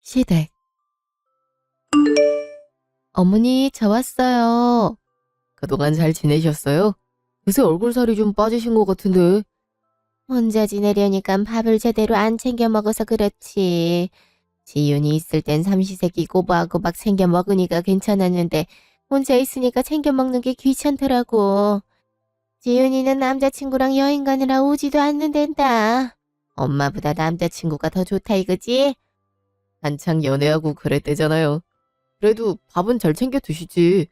시댁. 어머니, 저 왔어요. 그동안 잘 지내셨어요? 요새 얼굴살이 좀 빠지신 것 같은데. 혼자 지내려니까 밥을 제대로 안 챙겨 먹어서 그렇지. 지윤이 있을 땐 삼시세끼 꼬박꼬박 챙겨 먹으니까 괜찮았는데 혼자 있으니까 챙겨 먹는 게 귀찮더라고. 지윤이는 남자친구랑 여행 가느라 오지도 않는단다. 엄마보다 남자친구가 더 좋다 이거지? 한창 연애하고 그랬대잖아요. 그래도 밥은 잘 챙겨 드시지.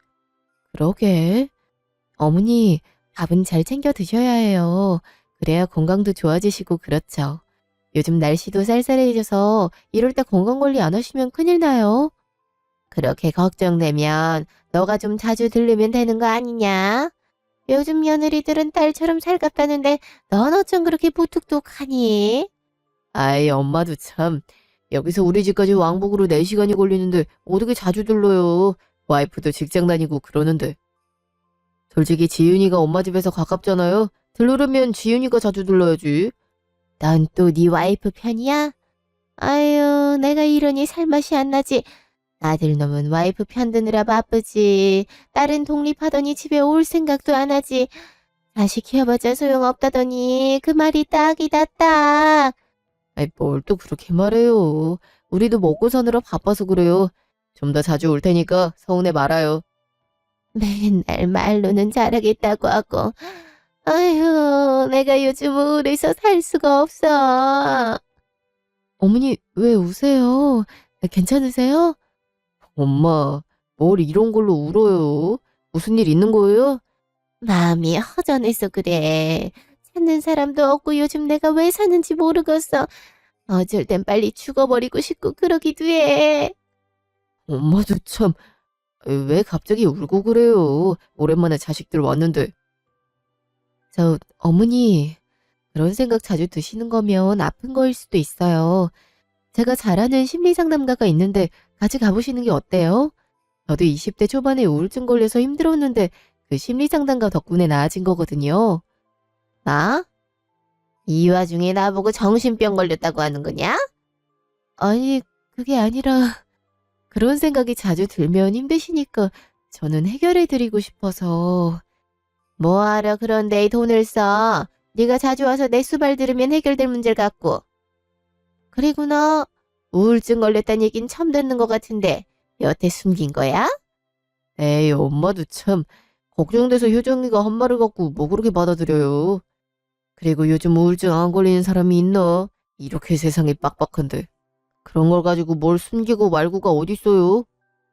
그러게. 어머니, 밥은 잘 챙겨 드셔야 해요. 그래야 건강도 좋아지시고 그렇죠. 요즘 날씨도 쌀쌀해져서 이럴 때 건강관리 안 하시면 큰일 나요. 그렇게 걱정되면 너가 좀 자주 들르면 되는 거 아니냐? 요즘 며느리들은 딸처럼 살갑다는데 넌 어쩜 그렇게 무뚝뚝하니? 아이, 엄마도 참. 여기서 우리 집까지 왕복으로 4시간이 걸리는데 어떻게 자주 들러요. 와이프도 직장 다니고 그러는데. 솔직히 지윤이가 엄마 집에서 가깝잖아요. 들르려면 지윤이가 자주 들러야지. 넌 또 네 와이프 편이야? 아유, 내가 이러니 살맛이 안 나지. 아들 놈은 와이프 편드느라 바쁘지. 딸은 독립하더니 집에 올 생각도 안 하지. 자식 키워봤자 소용없다더니 그 말이 딱이다 딱. 아이, 뭘 또 그렇게 말해요. 우리도 먹고 사느라 바빠서 그래요. 좀 더 자주 올 테니까 서운해 말아요. 맨날 말로는 잘하겠다고 하고. 아휴, 내가 요즘 우울해서 살 수가 없어. 어머니, 왜 우세요? 괜찮으세요? 엄마, 뭘 이런 걸로 울어요? 무슨 일 있는 거예요? 마음이 허전해서 그래. 찾는 사람도 없고 요즘 내가 왜 사는지 모르겠어. 어쩔 땐 빨리 죽어버리고 싶고 그러기도 해. 엄마도 참, 왜 갑자기 울고 그래요? 오랜만에 자식들 왔는데. 어머니, 그런 생각 자주 드시는 거면 아픈 거일 수도 있어요. 제가 잘 아는 심리상담가가 있는데 같이 가보시는 게 어때요? 저도 20대 초반에 우울증 걸려서 힘들었는데 그 심리상담가 덕분에 나아진 거거든요. 나? 이 와중에 나보고 정신병 걸렸다고 하는 거냐? 아니, 그게 아니라 그런 생각이 자주 들면 힘드시니까 저는 해결해드리고 싶어서. 뭐하러 그런 데에 돈을 써? 네가 자주 와서 내 수발 들으면 해결될 문제를 갖고. 그리고 너 우울증 걸렸다는 얘긴 처음 듣는 것 같은데 여태 숨긴 거야? 에이, 엄마도 참 걱정돼서 효정이가 한 말을 갖고 뭐 그렇게 받아들여요. 그리고 요즘 우울증 안 걸리는 사람이 있나? 이렇게 세상이 빡빡한데. 그런 걸 가지고 뭘 숨기고 말고가 어딨어요?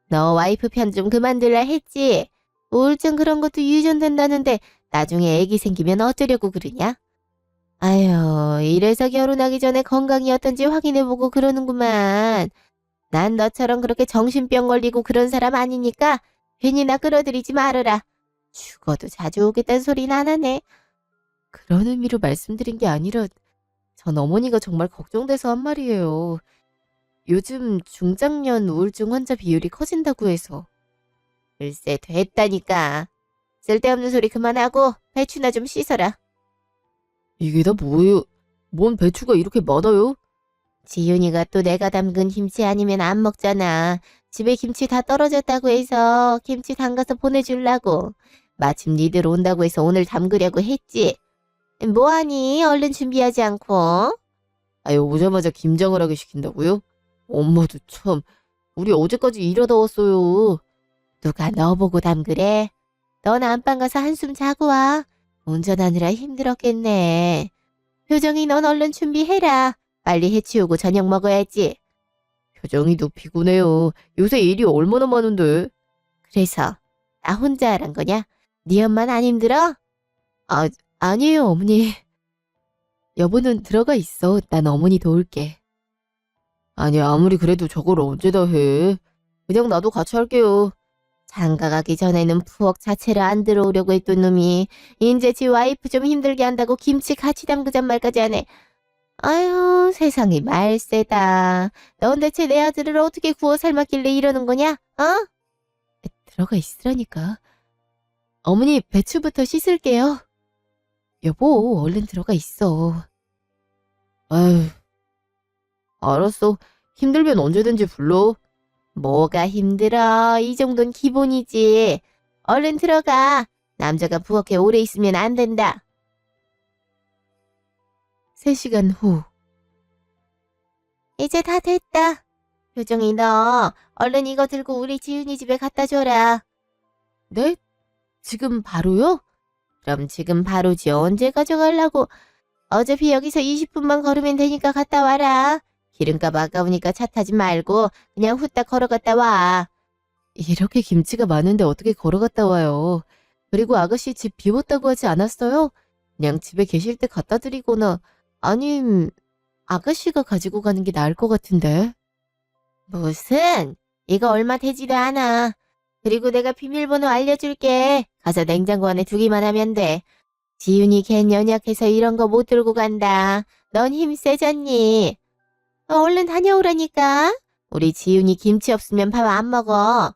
너 와이프 편 좀 그만 들라 했지? 우울증 그런 것도 유전된다는데 나중에 애기 생기면 어쩌려고 그러냐? 아유, 이래서 결혼하기 전에 건강이 어떤지 확인해보고 그러는구만. 난 너처럼 그렇게 정신병 걸리고 그런 사람 아니니까 괜히 나 끌어들이지 말아라. 죽어도 자주 오겠다는 소리는 안 하네. 그런 의미로 말씀드린 게 아니라 전 어머니가 정말 걱정돼서 한 말이에요. 요즘 중장년 우울증 환자 비율이 커진다고 해서. 글쎄, 됐다니까. 쓸데없는 소리 그만하고 배추나 좀 씻어라. 이게 다 뭐예요? 뭔 배추가 이렇게 많아요? 지윤이가 또 내가 담근 김치 아니면 안 먹잖아. 집에 김치 다 떨어졌다고 해서 김치 담가서 보내주려고. 마침 니들 온다고 해서 오늘 담그려고 했지. 뭐하니? 얼른 준비하지 않고. 아유, 오자마자 김장을 하게 시킨다고요? 엄마도 참, 우리 어제까지 일하다 왔어요. 누가 너 보고 담그래? 넌 안방 가서 한숨 자고 와. 운전하느라 힘들었겠네. 효정이 넌 얼른 준비해라. 빨리 해치우고 저녁 먹어야지. 효정이도 피곤해요. 요새 일이 얼마나 많은데. 그래서 나 혼자 하란 거냐? 네 엄마는 안 힘들어? 아, 아니에요, 어머니. 여보는 들어가 있어. 난 어머니 도울게. 아니, 아무리 그래도 저걸 언제 다 해. 그냥 나도 같이 할게요. 장가 가기 전에는 부엌 자체를 안 들어오려고 했던 놈이 인제 지 와이프 좀 힘들게 한다고 김치 같이 담그잔 말까지 하네. 아유, 세상이 말세다. 넌 대체 내 아들을 어떻게 구워 삶았길래 이러는 거냐? 어? 들어가 있으라니까. 어머니, 배추부터 씻을게요. 여보, 얼른 들어가 있어. 아유, 알았어. 힘들면 언제든지 불러. 뭐가 힘들어. 이 정도는 기본이지. 얼른 들어가. 남자가 부엌에 오래 있으면 안 된다. 3시간 후. 이제 다 됐다. 효정이 너 얼른 이거 들고 우리 지윤이 집에 갖다 줘라. 네? 지금 바로요? 그럼 지금 바로지 언제 가져가려고. 어차피 여기서 20분만 걸으면 되니까 갔다 와라. 기름값 아까우니까 차 타지 말고 그냥 후딱 걸어갔다 와. 이렇게 김치가 많은데 어떻게 걸어갔다 와요. 그리고 아가씨 집 비웠다고 하지 않았어요? 그냥 집에 계실 때 갖다 드리거나 아님 아가씨가 가지고 가는 게 나을 것 같은데. 무슨? 이거 얼마 되지도 않아. 그리고 내가 비밀번호 알려줄게. 가서 냉장고 안에 두기만 하면 돼. 지윤이 걘 연약해서 이런 거 못 들고 간다. 넌 힘 세졌니? 얼른 다녀오라니까. 우리 지윤이 김치 없으면 밥 안 먹어.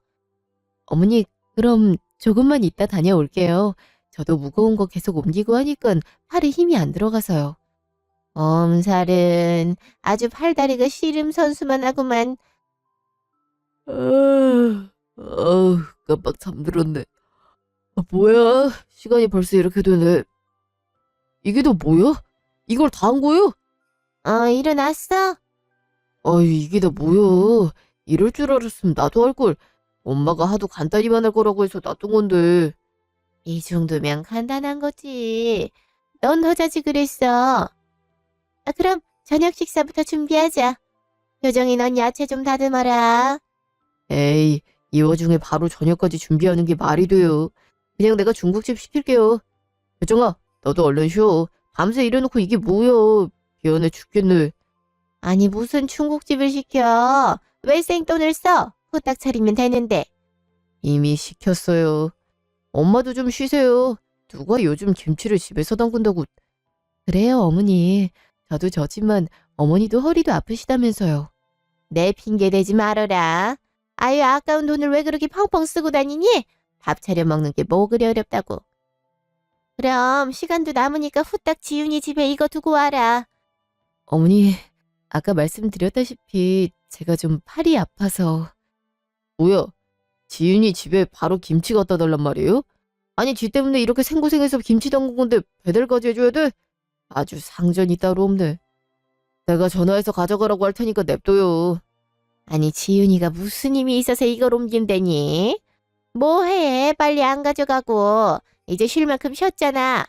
어머니, 그럼 조금만 이따 다녀올게요. 저도 무거운 거 계속 옮기고 하니까 팔에 힘이 안 들어가서요. 엄살은 아주 팔다리가 씨름 선수만 하구만. 깜빡 잠들었네. 뭐야? 시간이 벌써 이렇게 되네. 이게 너 뭐야? 이걸 다 한 거야? 일어났어? 이게 다 뭐야? 이럴 줄 알았으면 나도 할걸. 엄마가 하도 간단히만 할 거라고 해서 놔둔 건데. 이 정도면 간단한 거지. 넌 허자지 그랬어. 그럼 저녁 식사부터 준비하자. 효정이 넌 야채 좀 다듬어라. 에이, 이 와중에 바로 저녁까지 준비하는 게 말이 돼요. 그냥 내가 중국집 시킬게요. 효정아, 너도 얼른 쉬어. 밤새 일해놓고 이게 뭐야. 미안해 죽겠네. 아니 무슨 중국집을 시켜. 왜 생돈을 써? 후딱 차리면 되는데. 이미 시켰어요. 엄마도 좀 쉬세요. 누가 요즘 김치를 집에서 담근다고. 그래요 어머니. 저도 저지만 어머니도 허리도 아프시다면서요. 내 핑계 대지 말아라. 아유 아까운 돈을 왜 그렇게 펑펑 쓰고 다니니? 밥 차려 먹는 게 뭐 그리 어렵다고. 그럼 시간도 남으니까 후딱 지윤이 집에 이거 두고 와라. 어머니, 아까 말씀드렸다시피 제가 좀 팔이 아파서. 뭐야? 지윤이 집에 바로 김치 갖다 달란 말이에요? 아니 지 때문에 이렇게 생고생해서 김치 담근 건데 배달까지 해줘야 돼? 아주 상전이 따로 없네. 내가 전화해서 가져가라고 할 테니까 냅둬요. 아니 지윤이가 무슨 힘이 있어서 이걸 옮긴다니? 뭐해 빨리 안 가져가고. 이제 쉴 만큼 쉬었잖아.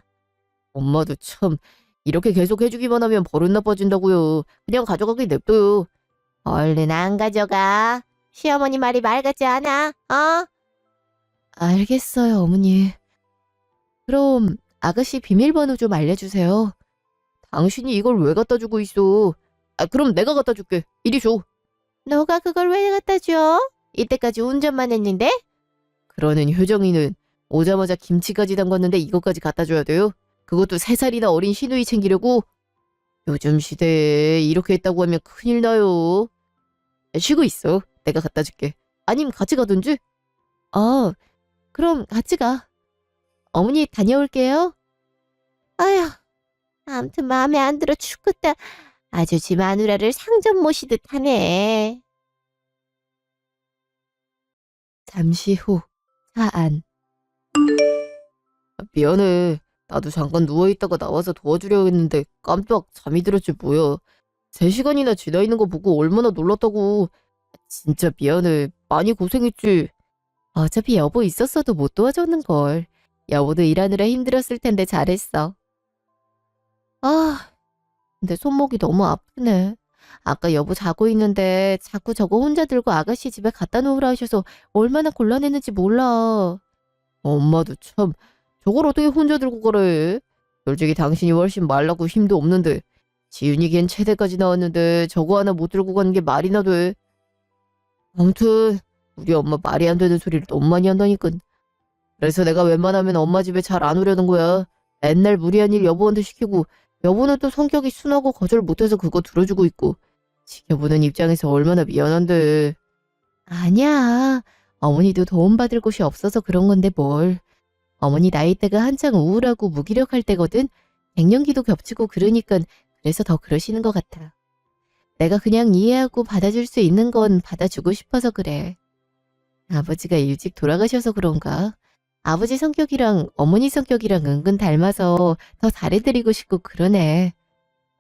엄마도 참 이렇게 계속 해주기만 하면 버릇 나빠진다고요. 그냥 가져가게 냅둬요. 얼른 안 가져가. 시어머니 말이 말 같지 않아? 알겠어요 어머니. 그럼 아가씨 비밀번호 좀 알려주세요. 당신이 이걸 왜 갖다 주고 있어? 그럼 내가 갖다 줄게. 이리 줘. 너가 그걸 왜 갖다 줘? 이때까지 운전만 했는데? 그러는 효정이는 오자마자 김치까지 담갔는데 이것까지 갖다 줘야 돼요? 그것도 3살이나 어린 시누이 챙기려고? 요즘 시대에 이렇게 했다고 하면 큰일 나요. 쉬고 있어. 내가 갖다 줄게. 아님 같이 가든지? 그럼 같이 가. 어머니 다녀올게요. 아휴, 아무튼 마음에 안 들어 죽겠다. 아주 집 마누라를 상전 모시듯 하네. 잠시 후 차 안. 미안해. 나도 잠깐 누워있다가 나와서 도와주려 했는데 깜빡 잠이 들었지 뭐야. 3시간이나 지나 있는 거 보고 얼마나 놀랐다고. 진짜 미안해. 많이 고생했지. 어차피 여보 있었어도 못 도와줬는걸. 여보도 일하느라 힘들었을 텐데 잘했어. 근데 손목이 너무 아프네. 아까 여보 자고 있는데 자꾸 저거 혼자 들고 아가씨 집에 갖다 놓으라 하셔서 얼마나 곤란했는지 몰라. 엄마도 참 저걸 어떻게 혼자 들고 가래. 솔직히 당신이 훨씬 말라고 힘도 없는데 지윤이 걘 체대까지 나왔는데 저거 하나 못 들고 가는 게 말이나 돼. 아무튼 우리 엄마 말이 안 되는 소리를 너무 많이 한다니까. 그래서 내가 웬만하면 엄마 집에 잘 안 오려는 거야. 맨날 무리한 일 여보한테 시키고 여보는 또 성격이 순하고 거절 못해서 그거 들어주고 있고. 지켜보는 입장에서 얼마나 미안한데. 아니야. 어머니도 도움받을 곳이 없어서 그런 건데 뭘. 어머니 나이대가 한창 우울하고 무기력할 때거든. 갱년기도 겹치고 그러니까 그래서 더 그러시는 것 같아. 내가 그냥 이해하고 받아줄 수 있는 건 받아주고 싶어서 그래. 아버지가 일찍 돌아가셔서 그런가? 아버지 성격이랑 어머니 성격이랑 은근 닮아서 더 잘해드리고 싶고 그러네.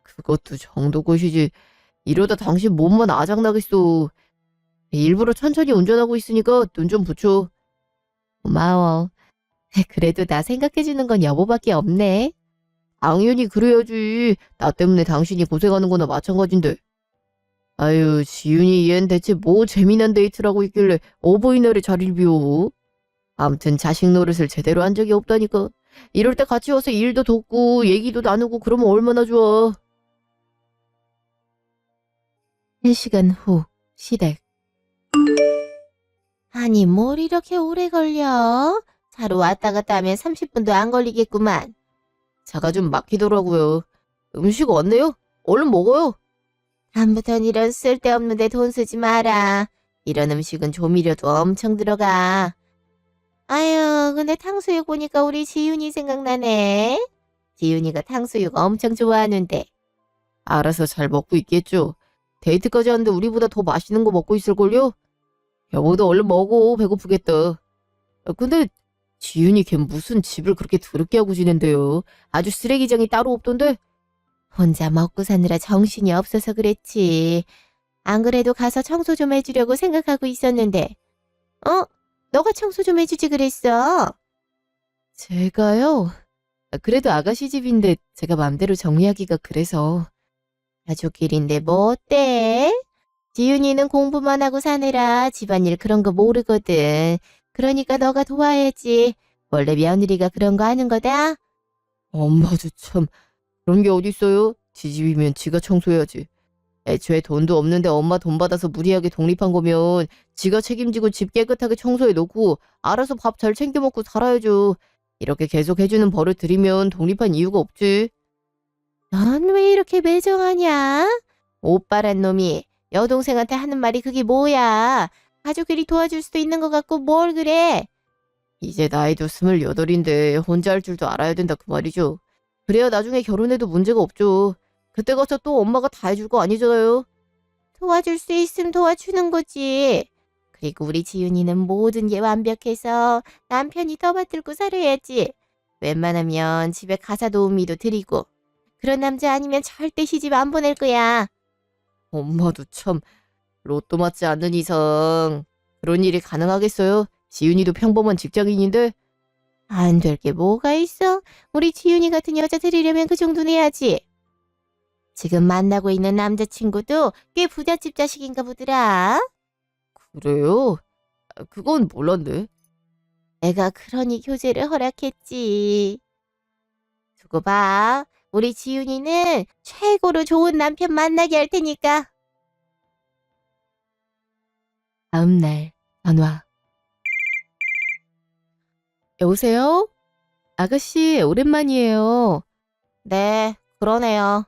그것도 정도 것이지. 이러다 당신 몸만 아작나겠어. 일부러 천천히 운전하고 있으니까 눈 좀 붙여. 고마워. 그래도 나 생각해주는 건 여보밖에 없네. 당연히 그래야지. 나 때문에 당신이 고생하는 거나 마찬가지인데. 아유, 지윤이 얜 대체 뭐 재미난 데이트라고 있길래 어버이날에 자리를 비워. 암튼 자식 노릇을 제대로 한 적이 없다니까. 이럴 때 같이 와서 일도 돕고 얘기도 나누고 그러면 얼마나 좋아. 1시간 후 시댁. 아니 뭘 이렇게 오래 걸려? 차로 왔다 갔다 하면 30분도 안 걸리겠구만. 차가 좀 막히더라고요. 음식 왔네요? 얼른 먹어요. 다음부턴 이런 쓸데없는 데 돈 쓰지 마라. 이런 음식은 조미료도 엄청 들어가. 아유, 근데 탕수육 보니까 우리 지윤이 생각나네. 지윤이가 탕수육 엄청 좋아하는데. 알아서 잘 먹고 있겠죠. 데이트까지 하는데 우리보다 더 맛있는 거 먹고 있을걸요? 여보도 얼른 먹어. 배고프겠다. 근데 지윤이 걔 무슨 집을 그렇게 더럽게 하고 지낸대요. 아주 쓰레기장이 따로 없던데? 혼자 먹고 사느라 정신이 없어서 그랬지. 안 그래도 가서 청소 좀 해주려고 생각하고 있었는데. 너가 청소 좀 해주지 그랬어. 제가요? 그래도 아가씨 집인데 제가 맘대로 정리하기가 그래서. 가족끼리인데 뭐 어때? 지윤이는 공부만 하고 사느라 집안일 그런 거 모르거든. 그러니까 너가 도와야지. 원래 며느리가 그런 거 하는 거다. 엄마도 참 그런 게 어딨어요? 지 집이면 지가 청소해야지. 애초에 돈도 없는데 엄마 돈 받아서 무리하게 독립한 거면 지가 책임지고 집 깨끗하게 청소해 놓고 알아서 밥 잘 챙겨 먹고 살아야죠. 이렇게 계속 해주는 버릇 들이면 독립한 이유가 없지. 넌 왜 이렇게 매정하냐? 오빠란 놈이 여동생한테 하는 말이 그게 뭐야? 가족끼리 도와줄 수도 있는 것 같고 뭘 그래? 이제 나이도 28인데 혼자 할 줄도 알아야 된다 그 말이죠. 그래야 나중에 결혼해도 문제가 없죠. 그때 가서 또 엄마가 다 해줄 거 아니잖아요. 도와줄 수 있으면 도와주는 거지. 그리고 우리 지윤이는 모든 게 완벽해서 남편이 더 받들고 살아야지. 웬만하면 집에 가사 도우미도 드리고. 그런 남자 아니면 절대 시집 안 보낼 거야. 엄마도 참 로또 맞지 않는 이상 그런 일이 가능하겠어요? 지윤이도 평범한 직장인인데. 안 될 게 뭐가 있어? 우리 지윤이 같은 여자 데리려면 그 정도는 해야지. 지금 만나고 있는 남자친구도 꽤 부잣집 자식인가 보더라. 그래요? 그건 몰랐네. 내가 그러니 교제를 허락했지. 두고 봐. 우리 지윤이는 최고로 좋은 남편 만나게 할 테니까. 다음 날 전화. 여보세요? 아가씨 오랜만이에요. 네, 그러네요.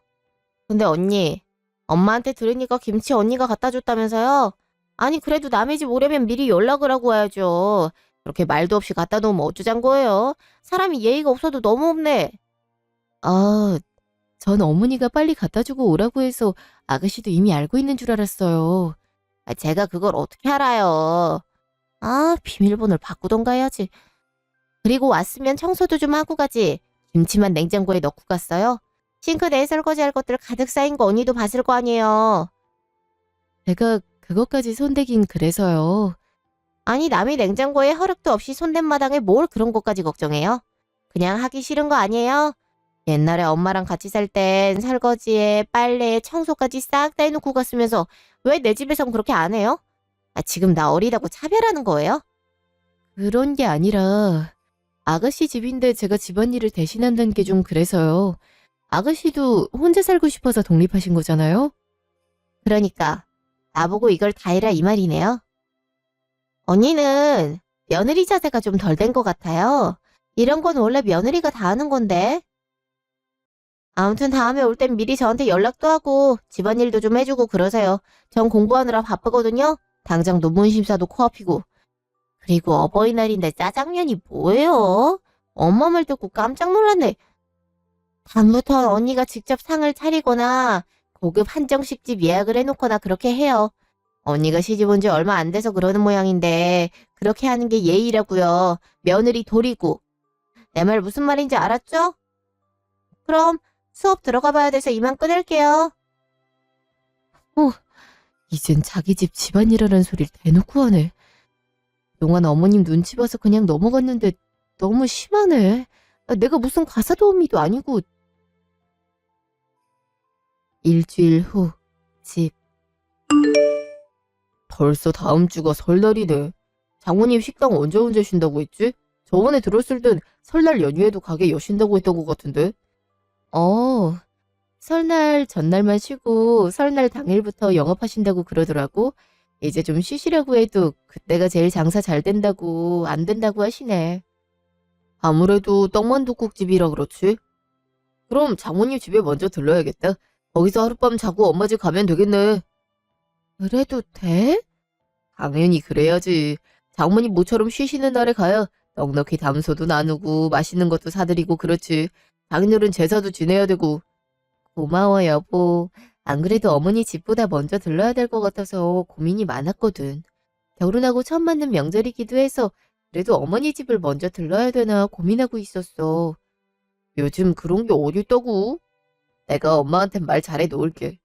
근데 언니, 엄마한테 들으니까 김치 언니가 갖다 줬다면서요? 아니 그래도 남의 집 오려면 미리 연락을 하고 와야죠. 그렇게 말도 없이 갖다 놓으면 어쩌잔 거예요? 사람이 예의가 없어도 너무 없네. 아, 전 어머니가 빨리 갖다 주고 오라고 해서 아가씨도 이미 알고 있는 줄 알았어요. 제가 그걸 어떻게 알아요? 비밀번호를 바꾸던가 해야지. 그리고 왔으면 청소도 좀 하고 가지. 김치만 냉장고에 넣고 갔어요? 싱크대에 설거지할 것들 가득 쌓인 거 언니도 봤을 거 아니에요. 제가 그것까지 손대긴 그래서요. 아니 남이 냉장고에 허락도 없이 손댄 마당에 뭘 그런 것까지 걱정해요? 그냥 하기 싫은 거 아니에요? 옛날에 엄마랑 같이 살 땐 설거지에 빨래에 청소까지 싹 다 해놓고 갔으면서 왜 내 집에선 그렇게 안 해요? 지금 나 어리다고 차별하는 거예요? 그런 게 아니라 아가씨 집인데 제가 집안일을 대신한다는 게 좀 그래서요. 아가씨도 혼자 살고 싶어서 독립하신 거잖아요? 그러니까 나보고 이걸 다 해라 이 말이네요. 언니는 며느리 자세가 좀 덜 된 것 같아요. 이런 건 원래 며느리가 다 하는 건데. 아무튼 다음에 올 땐 미리 저한테 연락도 하고 집안일도 좀 해주고 그러세요. 전 공부하느라 바쁘거든요. 당장 논문 심사도 코앞이고. 그리고 어버이날인데 짜장면이 뭐예요? 엄마 말 듣고 깜짝 놀랐네. 다음부턴 언니가 직접 상을 차리거나 고급 한정식집 예약을 해놓거나 그렇게 해요. 언니가 시집 온 지 얼마 안 돼서 그러는 모양인데 그렇게 하는 게 예의라고요. 며느리 도리고. 내 말 무슨 말인지 알았죠? 그럼 수업 들어가 봐야 돼서 이만 끊을게요. 이젠 자기 집 집안일하는 소리를 대놓고 하네. 용한 어머님 눈치 봐서 그냥 넘어갔는데 너무 심하네. 내가 무슨 가사 도우미도 아니고. 일주일 후, 집. 벌써 다음 주가 설날이네. 장모님 식당 언제 쉰다고 했지? 저번에 들었을 땐 설날 연휴에도 가게 여신다고 했던 것 같은데. 설날 전날만 쉬고 설날 당일부터 영업하신다고 그러더라고. 이제 좀 쉬시라고 해도 그때가 제일 장사 잘 된다고 안 된다고 하시네. 아무래도 떡만둣국집이라 그렇지. 그럼 장모님 집에 먼저 들러야겠다. 거기서 하룻밤 자고 엄마 집 가면 되겠네. 그래도 돼? 당연히 그래야지. 장모님 모처럼 쉬시는 날에 가야 넉넉히 담소도 나누고 맛있는 것도 사드리고 그렇지. 당일은 제사도 지내야 되고. 고마워 여보. 안 그래도 어머니 집보다 먼저 들러야 될 것 같아서 고민이 많았거든. 결혼하고 처음 맞는 명절이기도 해서 그래도 어머니 집을 먼저 들러야 되나 고민하고 있었어. 요즘 그런 게 어딨다고? 내가 엄마한테 말 잘해 놓을게.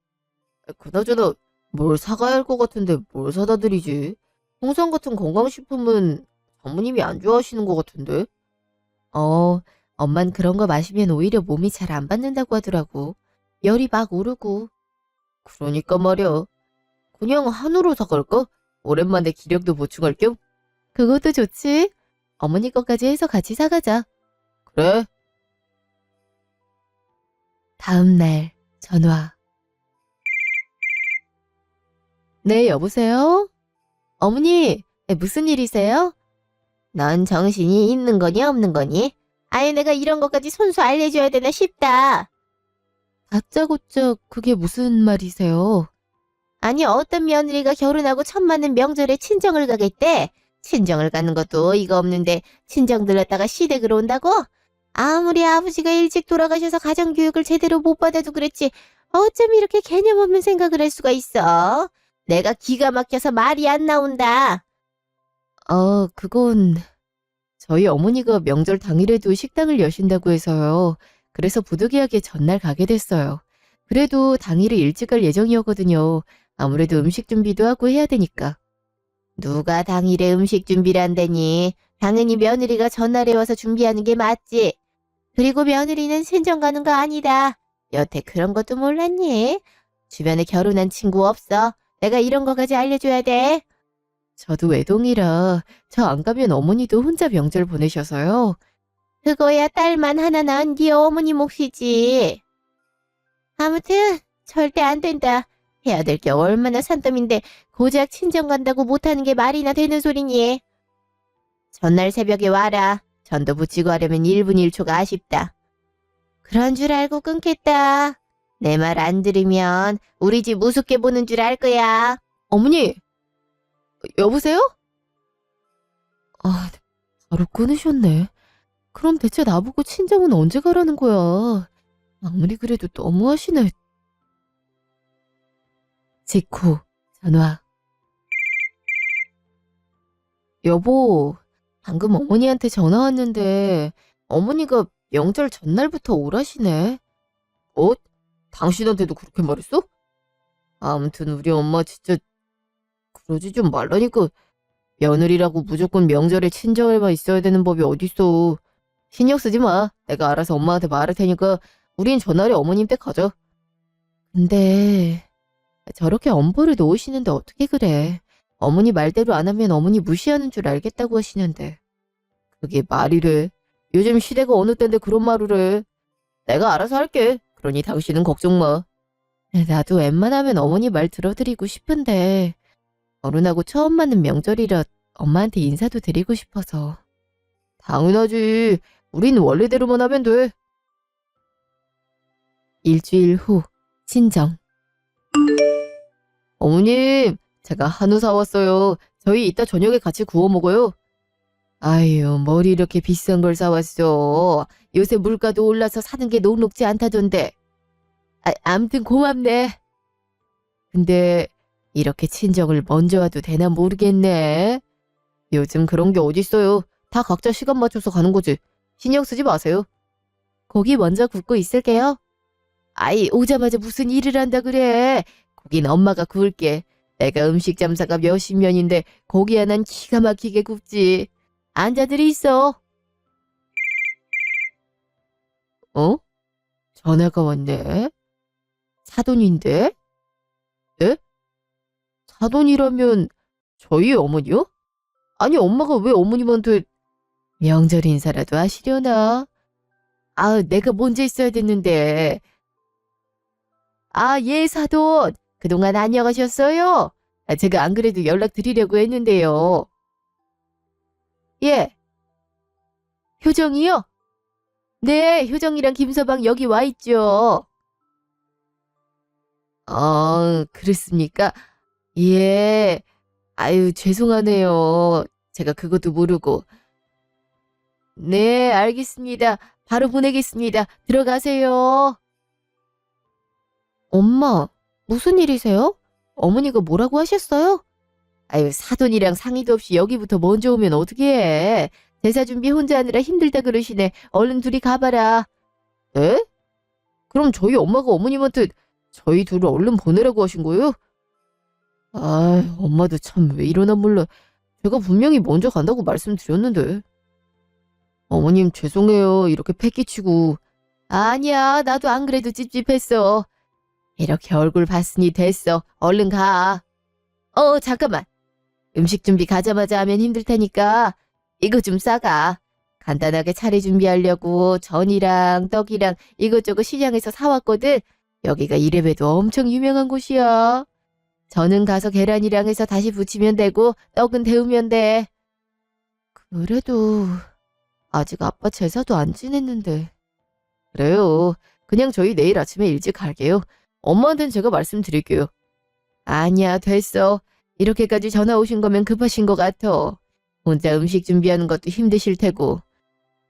그나저나 뭘 사가야 할 것 같은데 뭘 사다 드리지? 홍삼 같은 건강식품은 장모님이 안 좋아하시는 것 같은데? 엄만 그런 거 마시면 오히려 몸이 잘 안 받는다고 하더라고. 열이 막 오르고. 그러니까 말이야. 그냥 한우로 사갈까? 오랜만에 기력도 보충할 겸? 그것도 좋지. 어머니 것까지 해서 같이 사가자. 그래. 다음 날 전화. 네, 여보세요? 어머니, 무슨 일이세요? 넌 정신이 있는 거니 없는 거니? 아예 내가 이런 것까지 손수 알려줘야 되나 싶다. 다짜고짜 그게 무슨 말이세요? 아니 어떤 며느리가 결혼하고 첫 맞는 명절에 친정을 가겠대. 친정을 가는 것도 어이가 없는데 친정 들렀다가 시댁으로 온다고? 아무리 아버지가 일찍 돌아가셔서 가정교육을 제대로 못 받아도 그랬지 어쩜 이렇게 개념 없는 생각을 할 수가 있어? 내가 기가 막혀서 말이 안 나온다. 그건 저희 어머니가 명절 당일에도 식당을 여신다고 해서요. 그래서 부득이하게 전날 가게 됐어요. 그래도 당일에 일찍 갈 예정이었거든요. 아무래도 음식 준비도 하고 해야 되니까. 누가 당일에 음식 준비를 한다니. 당연히 며느리가 전날에 와서 준비하는 게 맞지. 그리고 며느리는 친정 가는 거 아니다. 여태 그런 것도 몰랐니? 주변에 결혼한 친구 없어. 내가 이런 거까지 알려줘야 돼. 저도 외동이라 저 안 가면 어머니도 혼자 명절 보내셔서요. 그거야 딸만 하나 낳은 네 어머니 몫이지. 아무튼 절대 안 된다. 해야 될 게 얼마나 산더미인데 고작 친정 간다고 못하는 게 말이나 되는 소리니. 전날 새벽에 와라. 전도 붙이고 하려면 1분 1초가 아쉽다. 그런 줄 알고 끊겠다. 내 말 안 들으면 우리 집 우습게 보는 줄 알 거야. 어머니! 여보세요? 바로 끊으셨네. 그럼 대체 나보고 친정은 언제 가라는 거야? 아무리 그래도 너무하시네. 직후 전화. 여보, 방금 어머니한테 전화 왔는데 어머니가 명절 전날부터 오라시네. 당신한테도 그렇게 말했어? 아무튼 우리 엄마 진짜 그러지 좀 말라니까. 며느리라고 무조건 명절에 친정에만 있어야 되는 법이 어딨어. 신경 쓰지 마. 내가 알아서 엄마한테 말할 테니까 우린 전날에 어머님 댁 가자. 근데 저렇게 엄벌을 놓으시는데 어떻게 그래. 어머니 말대로 안 하면 어머니 무시하는 줄 알겠다고 하시는데. 그게 말이래. 요즘 시대가 어느 때인데 그런 말을 해. 내가 알아서 할게. 그러니 당신은 걱정 마. 나도 웬만하면 어머니 말 들어드리고 싶은데 결혼하고 처음 맞는 명절이라 엄마한테 인사도 드리고 싶어서. 당연하지. 우린 원래대로만 하면 돼. 일주일 후 친정. 어머님, 제가 한우 사왔어요. 저희 이따 저녁에 같이 구워 먹어요. 아유, 뭘 이렇게 비싼 걸 사왔어. 요새 물가도 올라서 사는 게 녹록지 않다던데. 암튼 고맙네. 근데 이렇게 친정을 먼저 와도 되나 모르겠네. 요즘 그런 게 어딨어요. 다 각자 시간 맞춰서 가는 거지. 신경 쓰지 마세요. 고기 먼저 굽고 있을게요. 아이, 오자마자 무슨 일을 한다 그래. 고긴 엄마가 구울게. 내가 음식 잠사가 몇십 년인데 고기 하나는 기가 막히게 굽지. 앉아들이 있어. 어? 전화가 왔네. 사돈인데? 네? 사돈이라면 저희 어머니요? 아니, 엄마가 왜 어머님한테 명절 인사라도 하시려나? 아, 내가 먼저 있어야 됐는데. 아, 예, 사돈. 그동안 안녕하셨어요? 아, 제가 안 그래도 연락드리려고 했는데요. 예, 효정이요? 네, 효정이랑 김서방 여기 와 있죠. 그렇습니까? 예. 아유, 죄송하네요. 제가 그것도 모르고. 네, 알겠습니다. 바로 보내겠습니다. 들어가세요. 엄마, 무슨 일이세요? 어머니가 뭐라고 하셨어요? 아유, 사돈이랑 상의도 없이 여기부터 먼저 오면 어떻게 해? 제사 준비 혼자 하느라 힘들다 그러시네. 얼른 둘이 가봐라. 에? 그럼 저희 엄마가 어머님한테 저희 둘을 얼른 보내라고 하신 거예요? 아, 엄마도 참 왜 이러나 몰라. 제가 분명히 먼저 간다고 말씀드렸는데. 어머님 죄송해요. 이렇게 패기치고. 아니야, 나도 안 그래도 찝찝했어. 이렇게 얼굴 봤으니 됐어. 얼른 가. 잠깐만. 음식 준비 가자마자 하면 힘들 테니까 이거 좀 싸가. 간단하게 차례 준비하려고 전이랑 떡이랑 이것저것 시장에서 사왔거든. 여기가 이래봬도 엄청 유명한 곳이야. 전은 가서 계란이랑 해서 다시 부치면 되고 떡은 데우면 돼. 그래도 아직 아빠 제사도 안 지냈는데. 그래요. 그냥 저희 내일 아침에 일찍 갈게요. 엄마한테는 제가 말씀드릴게요. 아니야, 됐어. 이렇게까지 전화 오신 거면 급하신 것 같아. 혼자 음식 준비하는 것도 힘드실 테고.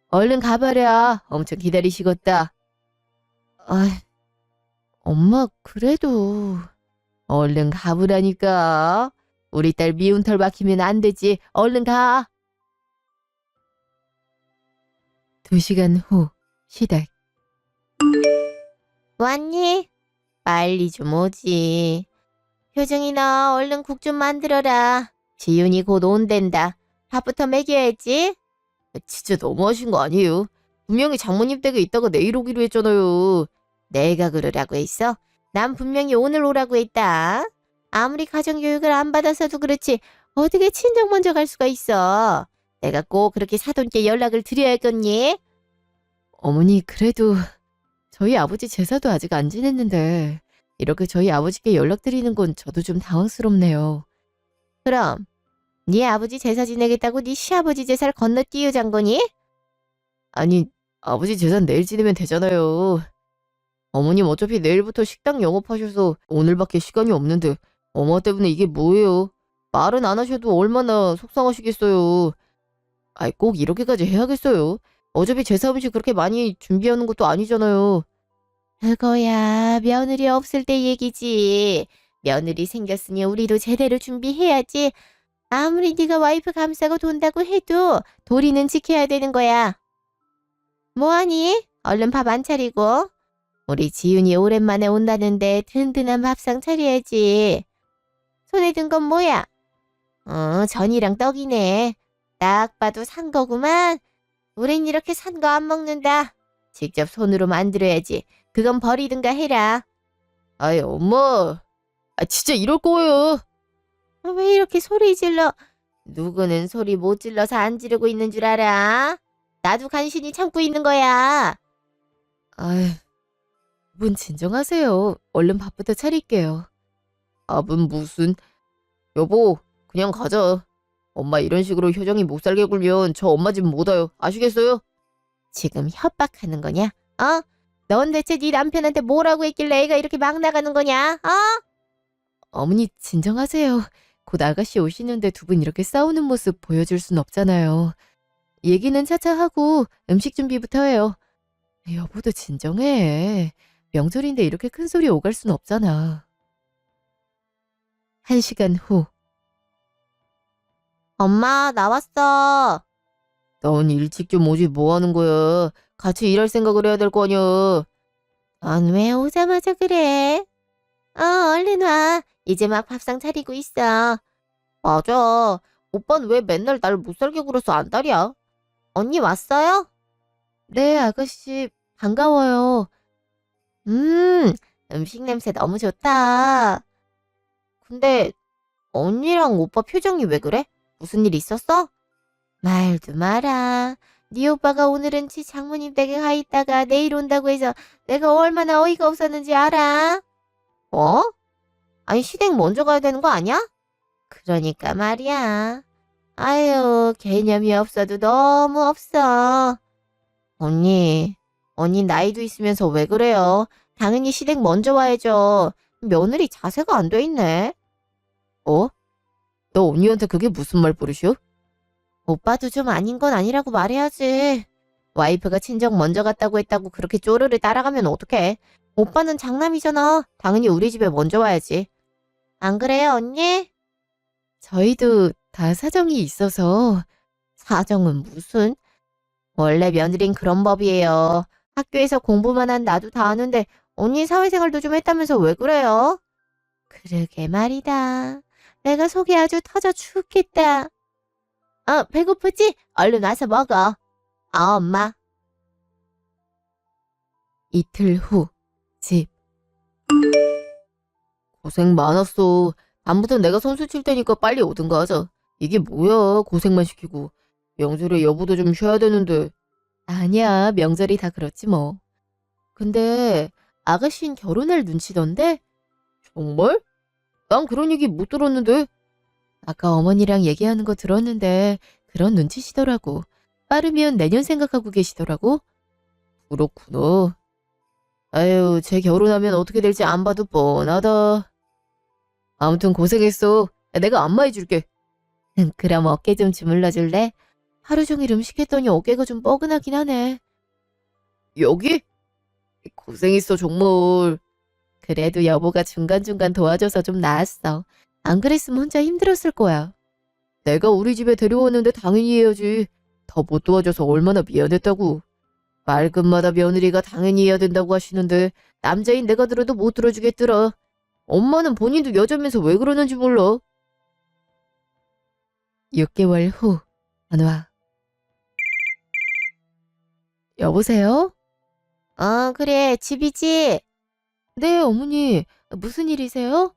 얼른 가봐라. 엄청 기다리시겠다. 아, 엄마 그래도 얼른 가보라니까. 우리 딸 미운 털 박히면 안 되지. 얼른 가. 2시간 후 시댁. 왔니? 빨리 좀 오지. 효정이 너 얼른 국 좀 만들어라. 지윤이 곧 온댄다. 밥부터 먹여야지. 진짜 너무하신 거 아니에요? 분명히 장모님 댁에 있다가 내일 오기로 했잖아요. 내가 그러라고 했어? 난 분명히 오늘 오라고 했다. 아무리 가정교육을 안 받아서도 그렇지 어떻게 친정 먼저 갈 수가 있어. 내가 꼭 그렇게 사돈께 연락을 드려야겠니? 어머니, 그래도 저희 아버지 제사도 아직 안 지냈는데 이렇게 저희 아버지께 연락드리는 건 저도 좀 당황스럽네요. 그럼 네 아버지 제사 지내겠다고 네 시아버지 제사를 건너뛰어잔 거니? 아니, 아버지 제사는 내일 지내면 되잖아요. 어머님 어차피 내일부터 식당 영업하셔서 오늘밖에 시간이 없는데 엄마 때문에 이게 뭐예요? 말은 안 하셔도 얼마나 속상하시겠어요. 아이, 꼭 이렇게까지 해야겠어요? 어차피 제사 음식 그렇게 많이 준비하는 것도 아니잖아요. 그거야 며느리 없을 때 얘기지. 며느리 생겼으니 우리도 제대로 준비해야지. 아무리 네가 와이프 감싸고 돈다고 해도 도리는 지켜야 되는 거야. 뭐하니? 얼른 밥 안 차리고. 우리 지윤이 오랜만에 온다는데 든든한 밥상 차려야지. 손에 든 건 뭐야? 전이랑 떡이네. 딱 봐도 산 거구만. 우린 이렇게 산 거 안 먹는다. 직접 손으로 만들어야지. 그건 버리든가 해라. 아이, 엄마. 진짜 이럴 거예요. 왜 이렇게 소리 질러? 누구는 소리 못 질러서 안 지르고 있는 줄 알아? 나도 간신히 참고 있는 거야. 아이, 분 진정하세요. 얼른 밥부터 차릴게요. 밥은 무슨. 여보, 그냥 가자. 엄마 이런 식으로 효정이 못 살게 굴면 저 엄마 집 못 와요. 아시겠어요? 지금 협박하는 거냐? 넌 대체 네 남편한테 뭐라고 했길래 애가 이렇게 막 나가는 거냐? 어머니 진정하세요. 곧 아가씨 오시는데 두 분 이렇게 싸우는 모습 보여줄 순 없잖아요. 얘기는 차차 하고 음식 준비부터 해요. 여보도 진정해. 명절인데 이렇게 큰 소리 오갈 순 없잖아. 1시간 후. 엄마, 나왔어. 넌 일찍 좀 오지 뭐 하는 거야? 같이 일할 생각을 해야 될 거 아니야. 넌 왜 오자마자 그래? 얼른 와. 이제 막 밥상 차리고 있어. 맞아. 오빠는 왜 맨날 날 못 살게 굴어서 안달이야? 언니 왔어요? 네, 아가씨. 반가워요. 음식 냄새 너무 좋다. 근데 언니랑 오빠 표정이 왜 그래? 무슨 일 있었어? 말도 마라. 네 오빠가 오늘은 지 장모님 댁에 가 있다가 내일 온다고 해서 내가 얼마나 어이가 없었는지 알아? 어? 아니 시댁 먼저 가야 되는 거 아니야? 그러니까 말이야. 아유, 개념이 없어도 너무 없어. 언니 나이도 있으면서 왜 그래요? 당연히 시댁 먼저 와야죠. 며느리 자세가 안 돼 있네. 어? 너 언니한테 그게 무슨 말버릇이야? 오빠도 좀 아닌 건 아니라고 말해야지. 와이프가 친정 먼저 갔다고 했다고 그렇게 쪼르르 따라가면 어떡해. 오빠는 장남이잖아. 당연히 우리 집에 먼저 와야지. 안 그래요, 언니? 저희도 다 사정이 있어서. 사정은 무슨? 원래 며느린 그런 법이에요. 학교에서 공부만 한 나도 다 아는데 언니 사회생활도 좀 했다면서 왜 그래요? 그러게 말이다. 내가 속이 아주 터져 죽겠다. 배고프지? 얼른 와서 먹어. 엄마. 이틀 후. 집. 고생 많았어. 다음부터 내가 선수 칠 테니까 빨리 오든가 하자. 이게 뭐야, 고생만 시키고. 명절에 여보도 좀 쉬어야 되는데. 아니야, 명절이 다 그렇지 뭐. 근데 아가씨는 결혼할 눈치던데? 정말? 난 그런 얘기 못 들었는데. 아까 어머니랑 얘기하는 거 들었는데 그런 눈치시더라고. 빠르면 내년 생각하고 계시더라고. 그렇구나. 아유, 쟤 결혼하면 어떻게 될지 안 봐도 뻔하다. 아무튼 고생했어. 내가 안마해줄게. 그럼 어깨 좀 주물러 줄래? 하루 종일 음식했더니 어깨가 좀 뻐근하긴 하네. 여기? 고생했어, 정말. 그래도 여보가 중간중간 도와줘서 좀 나았어. 안 그랬으면 혼자 힘들었을 거야. 내가 우리 집에 데려왔는데 당연히 해야지. 더 못 도와줘서 얼마나 미안했다고. 말끝마다 며느리가 당연히 해야 된다고 하시는데 남자인 내가 들어도 못 들어주겠더라. 엄마는 본인도 여자면서 왜 그러는지 몰라. 6개월 후. 전화. 여보세요? 그래, 집이지? 네, 어머니. 무슨 일이세요?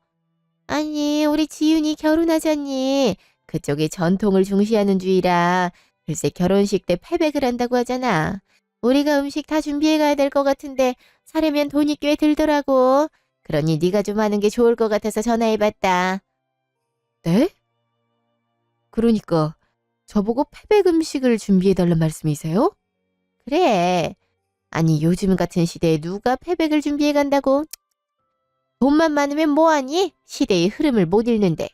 아니, 우리 지윤이 결혼하잖니. 그쪽이 전통을 중시하는 주의라. 글쎄 결혼식 때 패백을 한다고 하잖아. 우리가 음식 다 준비해 가야 될 것 같은데 사려면 돈이 꽤 들더라고. 그러니 네가 좀 하는 게 좋을 것 같아서 전화해봤다. 네? 그러니까 저보고 패백 음식을 준비해달란 말씀이세요? 그래. 아니 요즘 같은 시대에 누가 패백을 준비해 간다고. 돈만 많으면 뭐하니? 시대의 흐름을 못 읽는데.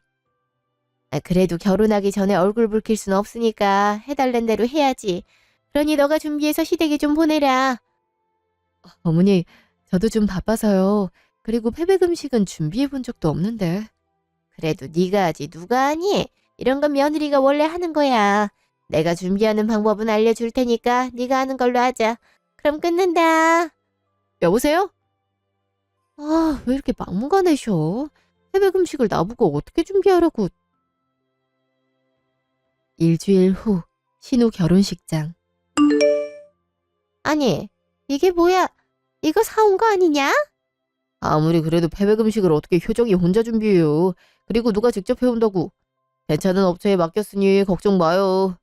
그래도 결혼하기 전에 얼굴 붉힐 순 없으니까 해달란 대로 해야지. 그러니 너가 준비해서 시댁에 좀 보내라. 어머니, 저도 좀 바빠서요. 그리고 패백 음식은 준비해 본 적도 없는데. 그래도 네가 하지 누가 하니? 이런 건 며느리가 원래 하는 거야. 내가 준비하는 방법은 알려줄 테니까 네가 하는 걸로 하자. 그럼 끊는다. 여보세요? 아, 왜 이렇게 막무가내셔? 패백 음식을 나보고 어떻게 준비하라고. 일주일 후. 신우 결혼식장. 아니 이게 뭐야? 이거 사온 거 아니냐? 아무리 그래도 패백 음식을 어떻게 효정이 혼자 준비해요. 그리고 누가 직접 해온다고. 괜찮은 업체에 맡겼으니 걱정 마요.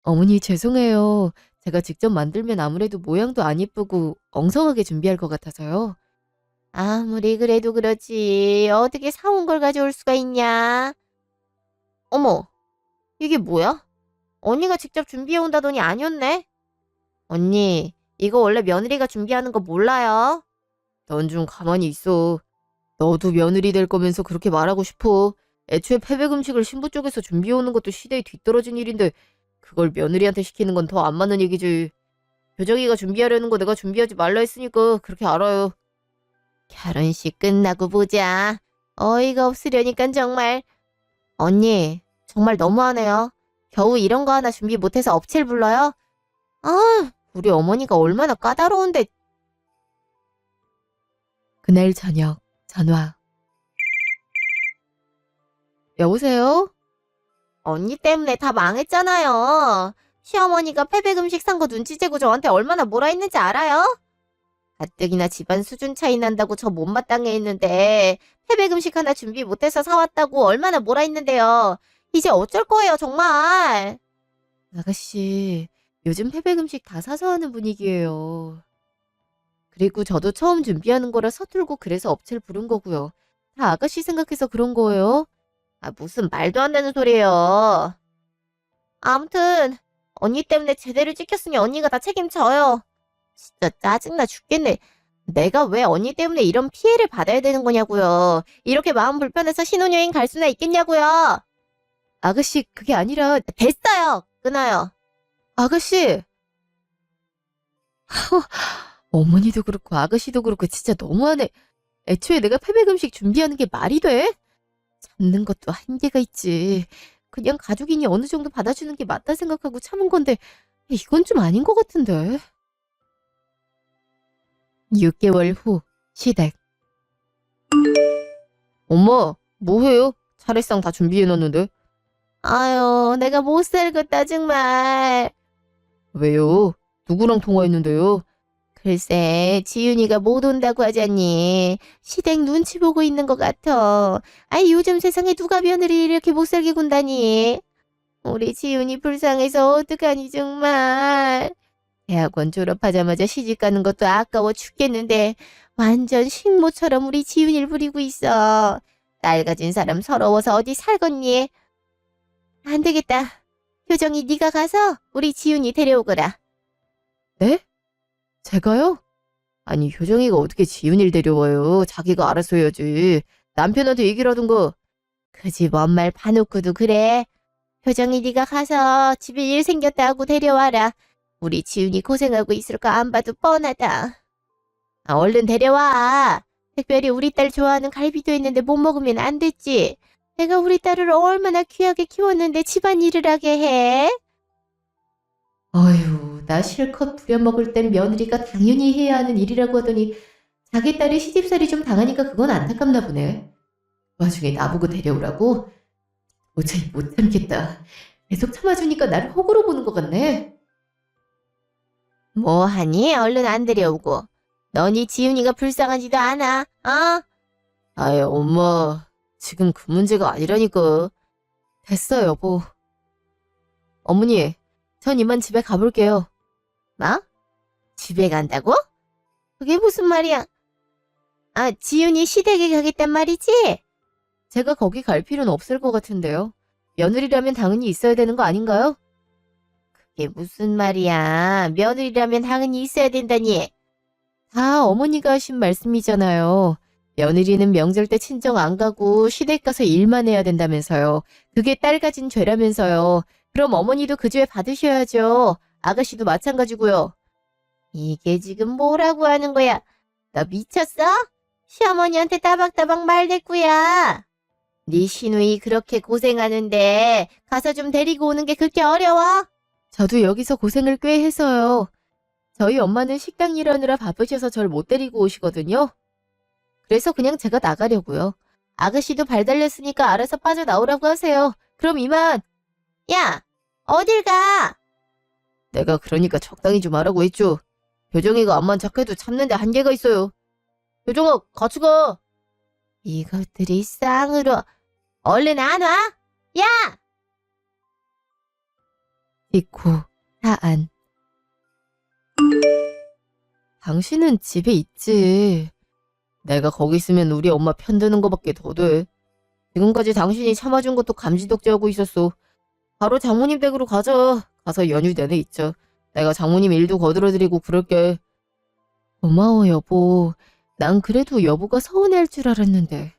어머니 죄송해요. 제가 직접 만들면 아무래도 모양도 안 예쁘고 엉성하게 준비할 것 같아서요. 아무리 그래도 그렇지. 어떻게 사온 걸 가져올 수가 있냐? 어머, 이게 뭐야? 언니가 직접 준비해 온다더니 아니었네? 언니, 이거 원래 며느리가 준비하는 거 몰라요? 넌 좀 가만히 있어. 너도 며느리 될 거면서 그렇게 말하고 싶어. 애초에 패백 음식을 신부 쪽에서 준비해 오는 것도 시대에 뒤떨어진 일인데 그걸 며느리한테 시키는 건 더 안 맞는 얘기지. 효정이가 준비하려는 거 내가 준비하지 말라 했으니까 그렇게 알아요. 결혼식 끝나고 보자. 어이가 없으려니깐 정말. 언니, 정말 너무하네요. 겨우 이런 거 하나 준비 못해서 업체를 불러요? 아, 우리 어머니가 얼마나 까다로운데. 그날 저녁 전화. 여보세요? 언니 때문에 다 망했잖아요. 시어머니가 패백 음식 산 거 눈치채고 저한테 얼마나 뭐라 했는지 알아요? 가뜩이나 집안 수준 차이 난다고 저 못마땅해 했는데 패백 음식 하나 준비 못해서 사왔다고 얼마나 뭐라 했는데요. 이제 어쩔 거예요, 정말. 아가씨, 요즘 패백 음식 다 사서 하는 분위기예요. 그리고 저도 처음 준비하는 거라 서툴고 그래서 업체를 부른 거고요. 다 아가씨 생각해서 그런 거예요. 아, 무슨 말도 안 되는 소리예요. 아무튼 언니 때문에 제대로 찍혔으니 언니가 다 책임져요. 진짜 짜증나 죽겠네. 내가 왜 언니 때문에 이런 피해를 받아야 되는 거냐고요. 이렇게 마음 불편해서 신혼여행 갈 수나 있겠냐고요. 아가씨, 그게 아니라, 됐어요. 끊어요. 아가씨! 어머니도 그렇고 아가씨도 그렇고 진짜 너무하네. 애초에 내가 패백 음식 준비하는 게 말이 돼? 참는 것도 한계가 있지. 그냥 가족이니 어느 정도 받아주는 게 맞다 생각하고 참은 건데 이건 좀 아닌 것 같은데. 6개월 후 시댁. 엄마, 뭐해요? 차례상 다 준비해놨는데. 아유, 내가 못 살겠다 정말. 왜요? 누구랑 통화했는데요? 글쎄, 지윤이가 못 온다고 하자니 시댁 눈치 보고 있는 것 같아. 아이, 요즘 세상에 누가 며느리 이렇게 못 살게 군다니. 우리 지윤이 불쌍해서 어떡하니 정말. 대학원 졸업하자마자 시집 가는 것도 아까워 죽겠는데 완전 식모처럼 우리 지윤이를 부리고 있어. 딸 가진 사람 서러워서 어디 살겠니? 안 되겠다. 효정이 네가 가서 우리 지윤이 데려오거라. 네? 제가요? 아니, 효정이가 어떻게 지훈이를 데려와요? 자기가 알아서 해야지. 남편한테 얘기를 하든가. 그 집 엄마를 파놓고도 그래. 효정이 네가 가서 집에 일 생겼다 하고 데려와라. 우리 지윤이 고생하고 있을 거 안 봐도 뻔하다. 아, 얼른 데려와. 특별히 우리 딸 좋아하는 갈비도 했는데 못 먹으면 안 됐지. 내가 우리 딸을 얼마나 귀하게 키웠는데 집안일을 하게 해. 어휴, 나 실컷 부려먹을 땐 며느리가 당연히 해야 하는 일이라고 하더니 자기 딸이 시집살이 좀 당하니까 그건 안타깝나 보네. 그 와중에 나보고 데려오라고? 도저히 못 참겠다. 계속 참아주니까 나를 호구로 보는 것 같네. 뭐하니? 얼른 안 데려오고. 너니 지윤이가 불쌍하지도 않아. 어? 아이, 엄마. 지금 그 문제가 아니라니까. 됐어, 여보. 어머니, 전 이만 집에 가볼게요. 뭐? 집에 간다고? 그게 무슨 말이야? 아, 지윤이 시댁에 가겠단 말이지? 제가 거기 갈 필요는 없을 것 같은데요. 며느리라면 당연히 있어야 되는 거 아닌가요? 그게 무슨 말이야? 며느리라면 당연히 있어야 된다니. 다 어머니가 하신 말씀이잖아요. 며느리는 명절 때 친정 안 가고 시댁 가서 일만 해야 된다면서요. 그게 딸 가진 죄라면서요. 그럼 어머니도 그 죄 받으셔야죠. 아가씨도 마찬가지고요. 이게 지금 뭐라고 하는 거야? 너 미쳤어? 시어머니한테 따박따박 말대꾸야. 네 시누이 그렇게 고생하는데 가서 좀 데리고 오는 게 그렇게 어려워? 저도 여기서 고생을 꽤 해서요. 저희 엄마는 식당 일하느라 바쁘셔서 절 못 데리고 오시거든요. 그래서 그냥 제가 나가려고요. 아가씨도 발 달렸으니까 알아서 빠져나오라고 하세요. 그럼 이만. 야, 어딜 가? 내가 그러니까 적당히 좀 하라고 했죠. 효정이가 암만 착해도 참는데 한계가 있어요. 효정아, 같이 가. 이것들이 쌍으로. 얼른 안 와? 야! 디코, 사안. 당신은 집에 있지. 내가 거기 있으면 우리 엄마 편드는 거밖에 더 돼. 지금까지 당신이 참아준 것도 감지덕지하고 있었어. 바로 장모님 댁으로 가자. 가서 연휴 내내 있자. 내가 장모님 일도 거들어드리고 그럴게. 고마워, 여보. 난 그래도 여보가 서운해할 줄 알았는데.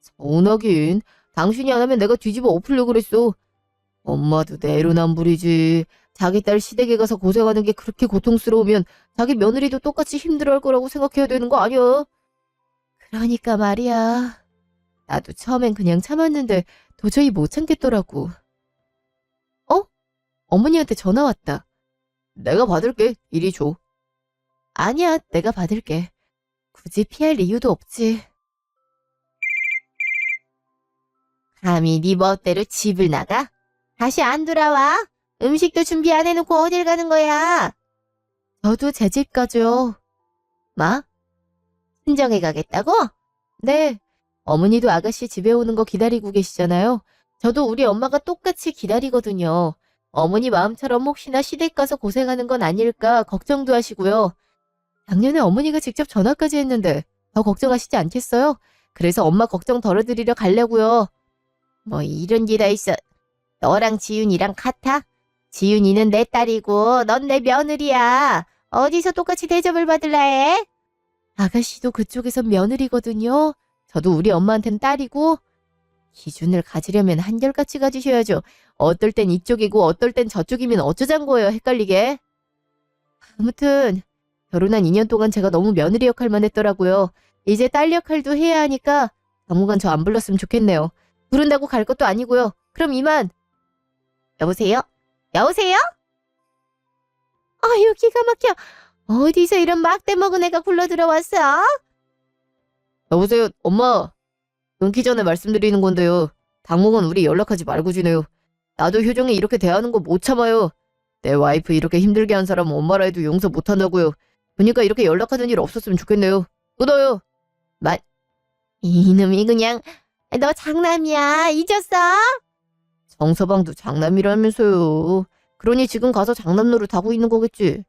서운하긴. 당신이 안 하면 내가 뒤집어 엎으려고 그랬어. 엄마도 내로남불이지. 자기 딸 시댁에 가서 고생하는 게 그렇게 고통스러우면 자기 며느리도 똑같이 힘들어할 거라고 생각해야 되는 거 아니야? 그러니까 말이야. 나도 처음엔 그냥 참았는데 도저히 못 참겠더라고. 어머니한테 전화 왔다. 내가 받을게. 이리 줘. 아니야, 내가 받을게. 굳이 피할 이유도 없지. 감히 네 멋대로 집을 나가? 다시 안 돌아와? 음식도 준비 안 해놓고 어딜 가는 거야? 저도 제 집 가죠. 뭐? 친정에 가겠다고? 네. 어머니도 아가씨 집에 오는 거 기다리고 계시잖아요. 저도 우리 엄마가 똑같이 기다리거든요. 어머니 마음처럼 혹시나 시댁 가서 고생하는 건 아닐까 걱정도 하시고요. 작년에 어머니가 직접 전화까지 했는데 더 걱정하시지 않겠어요? 그래서 엄마 걱정 덜어드리러 가려고요. 뭐 이런 게 다 있어. 너랑 지윤이랑 같아? 지윤이는 내 딸이고 넌 내 며느리야. 어디서 똑같이 대접을 받을라 해? 아가씨도 그쪽에서 며느리거든요. 저도 우리 엄마한텐 딸이고 기준을 가지려면 한결같이 가지셔야죠. 어떨 땐 이쪽이고 어떨 땐 저쪽이면 어쩌잔 거예요. 헷갈리게. 아무튼 결혼한 2년 동안 제가 너무 며느리 역할만 했더라고요. 이제 딸 역할도 해야 하니까 당분간 저 안 불렀으면 좋겠네요. 부른다고 갈 것도 아니고요. 그럼 이만. 여보세요? 여보세요? 아유 기가 막혀. 어디서 이런 막대 먹은 애가 굴러 들어왔어? 여보세요. 엄마. 끊기 전에 말씀드리는 건데요. 당분간 우리 연락하지 말고 지내요. 나도 효정이 이렇게 대하는 거 못 참아요. 내 와이프 이렇게 힘들게 한 사람 엄마라 해도 용서 못 한다고요. 그러니까 이렇게 연락하는 일 없었으면 좋겠네요. 끊어요. 이놈이 그냥 너 장남이야. 잊었어? 정서방도 장남이라면서요. 그러니 지금 가서 장남 노릇 하고 있는 거겠지.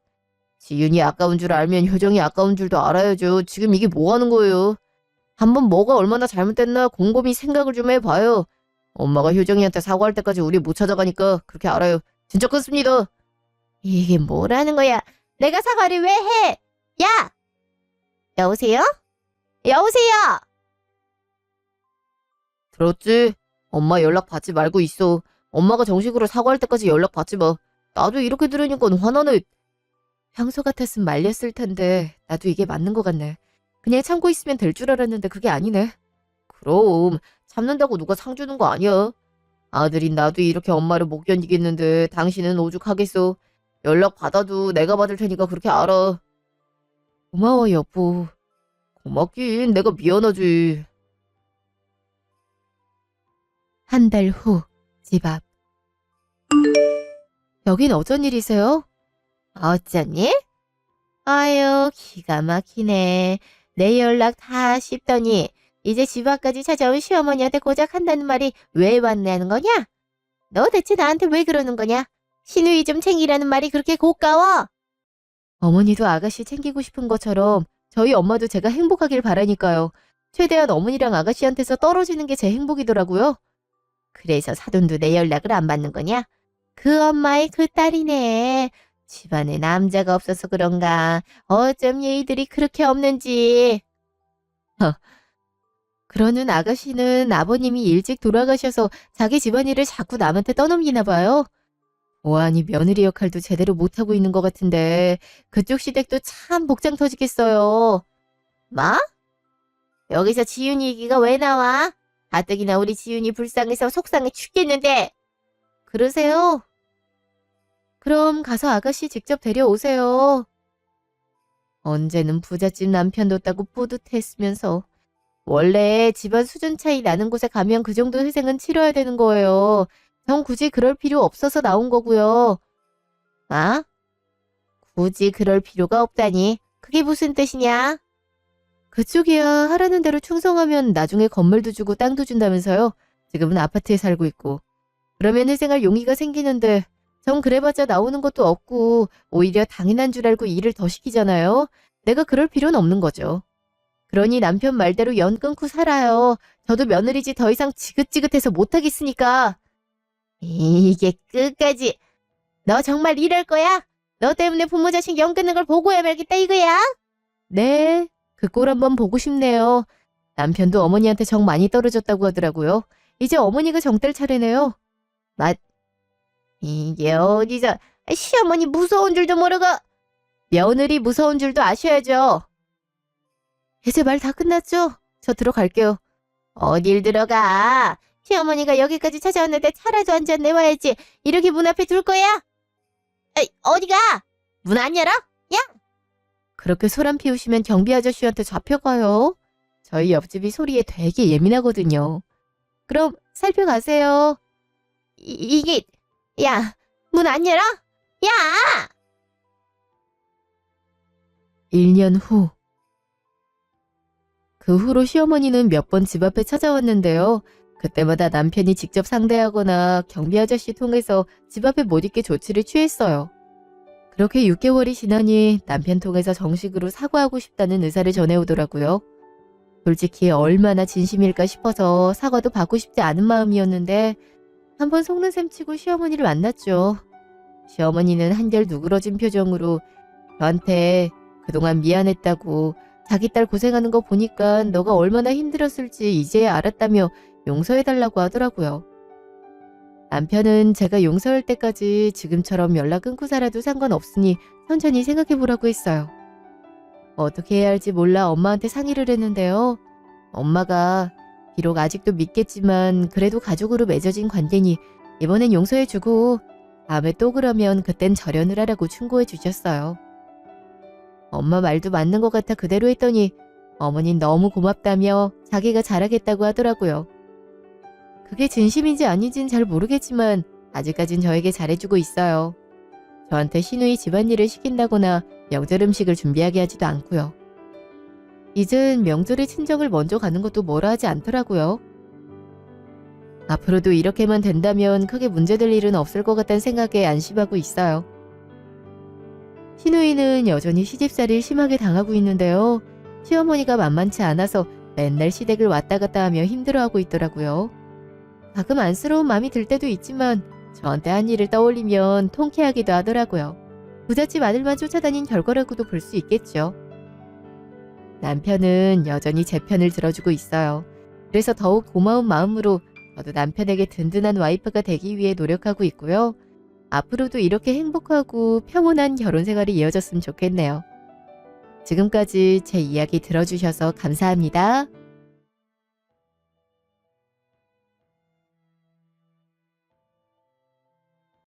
지윤이 아까운 줄 알면 효정이 아까운 줄도 알아야죠. 지금 이게 뭐 하는 거예요? 한번 뭐가 얼마나 잘못됐나 곰곰이 생각을 좀 해봐요. 엄마가 효정이한테 사과할 때까지 우리 못 찾아가니까 그렇게 알아요. 진짜 끊습니다. 이게 뭐라는 거야? 내가 사과를 왜 해? 야! 여보세요? 여보세요? 들었지? 엄마 연락 받지 말고 있어. 엄마가 정식으로 사과할 때까지 연락 받지 마. 나도 이렇게 들으니까 화나네. 평소 같았으면 말렸을 텐데 나도 이게 맞는 것 같네. 그냥 참고 있으면 될 줄 알았는데 그게 아니네. 그럼 참는다고 누가 상 주는 거 아니야. 아들인 나도 이렇게 엄마를 못 견디겠는데 당신은 오죽하겠어. 연락 받아도 내가 받을 테니까 그렇게 알아. 고마워 여보. 고맙긴 내가 미안하지. 한 달 후 집 앞. 여긴 어쩐 일이세요? 어쩌니? 아유 기가 막히네. 내 연락 다 씹더니 이제 집 앞까지 찾아온 시어머니한테 고작 한다는 말이 왜 왔냐는 거냐? 너 대체 나한테 왜 그러는 거냐? 시누이 좀 챙기라는 말이 그렇게 고가워? 어머니도 아가씨 챙기고 싶은 것처럼 저희 엄마도 제가 행복하길 바라니까요. 최대한 어머니랑 아가씨한테서 떨어지는 게 제 행복이더라고요. 그래서 사돈도 내 연락을 안 받는 거냐? 그 엄마의 그 딸이네. 집안에 남자가 없어서 그런가? 어쩜 예의들이 그렇게 없는지. 그러는 아가씨는 아버님이 일찍 돌아가셔서 자기 집안일을 자꾸 남한테 떠넘기나 봐요. 오하니 며느리 역할도 제대로 못하고 있는 것 같은데 그쪽 시댁도 참 복장 터지겠어요. 뭐? 여기서 지윤이 얘기가 왜 나와? 가뜩이나 우리 지윤이 불쌍해서 속상해 죽겠는데. 그러세요? 그럼 가서 아가씨 직접 데려오세요. 언제는 부잣집 남편 뒀다고 뿌듯했으면서 원래 집안 수준 차이 나는 곳에 가면 그 정도 희생은 치러야 되는 거예요. 전 굳이 그럴 필요 없어서 나온 거고요. 아? 굳이 그럴 필요가 없다니. 그게 무슨 뜻이냐? 그쪽이야 하라는 대로 충성하면 나중에 건물도 주고 땅도 준다면서요. 지금은 아파트에 살고 있고. 그러면 회생할 용의가 생기는데 전 그래봤자 나오는 것도 없고 오히려 당연한 줄 알고 일을 더 시키잖아요. 내가 그럴 필요는 없는 거죠. 그러니 남편 말대로 연 끊고 살아요. 저도 며느리지 더 이상 지긋지긋해서 못하겠으니까. 이게 끝까지. 너 정말 이럴 거야? 너 때문에 부모 자식 연 끊는 걸 보고야 말겠다 이거야? 네, 그 꼴 한번 보고 싶네요. 남편도 어머니한테 정 많이 떨어졌다고 하더라고요. 이제 어머니가 정 뗄 차례네요. 이게 어디서 시어머니 무서운 줄도 모르고. 며느리 무서운 줄도 아셔야죠. 이제 말 다 끝났죠? 저 들어갈게요. 어딜 들어가? 시어머니가 여기까지 찾아왔는데 차라도 한잔 내와야지. 이렇게 문 앞에 둘 거야? 에이, 어디가? 문 안 열어? 그렇게 소란 피우시면 경비 아저씨한테 잡혀가요. 저희 옆집이 소리에 되게 예민하거든요. 그럼 살펴가세요. 이게, 야, 문 안 열어? 야! 1년 후. 그 후로 시어머니는 몇 번 집 앞에 찾아왔는데요. 그때마다 남편이 직접 상대하거나 경비 아저씨 통해서 집 앞에 못 있게 조치를 취했어요. 그렇게 6개월이 지나니 남편 통해서 정식으로 사과하고 싶다는 의사를 전해오더라고요. 솔직히 얼마나 진심일까 싶어서 사과도 받고 싶지 않은 마음이었는데 한번 속는 셈 치고 시어머니를 만났죠. 시어머니는 한결 누그러진 표정으로 저한테 그동안 미안했다고, 자기 딸 고생하는 거 보니까 너가 얼마나 힘들었을지 이제야 알았다며 용서해달라고 하더라고요. 남편은 제가 용서할 때까지 지금처럼 연락 끊고 살아도 상관없으니 천천히 생각해보라고 했어요. 어떻게 해야 할지 몰라 엄마한테 상의를 했는데요. 엄마가 비록 아직도 믿겠지만 그래도 가족으로 맺어진 관계니 이번엔 용서해주고 다음에 또 그러면 그땐 절연을 하라고 충고해 주셨어요. 엄마 말도 맞는 것 같아 그대로 했더니 어머닌 너무 고맙다며 자기가 잘하겠다고 하더라고요. 그게 진심인지 아닌진 잘 모르겠지만 아직까진 저에게 잘해주고 있어요. 저한테 시누이 집안일을 시킨다거나 명절 음식을 준비하게 하지도 않고요. 이젠 명절에 친정을 먼저 가는 것도 뭐라 하지 않더라고요. 앞으로도 이렇게만 된다면 크게 문제될 일은 없을 것 같다는 생각에 안심하고 있어요. 시누이는 여전히 시집살이를 심하게 당하고 있는데요. 시어머니가 만만치 않아서 맨날 시댁을 왔다 갔다 하며 힘들어하고 있더라고요. 가끔 안쓰러운 마음이 들 때도 있지만 저한테 한 일을 떠올리면 통쾌하기도 하더라고요. 부잣집 아들만 쫓아다닌 결과라고도 볼 수 있겠죠. 남편은 여전히 제 편을 들어주고 있어요. 그래서 더욱 고마운 마음으로 저도 남편에게 든든한 와이프가 되기 위해 노력하고 있고요. 앞으로도 이렇게 행복하고 평온한 결혼 생활이 이어졌으면 좋겠네요. 지금까지 제 이야기 들어주셔서 감사합니다.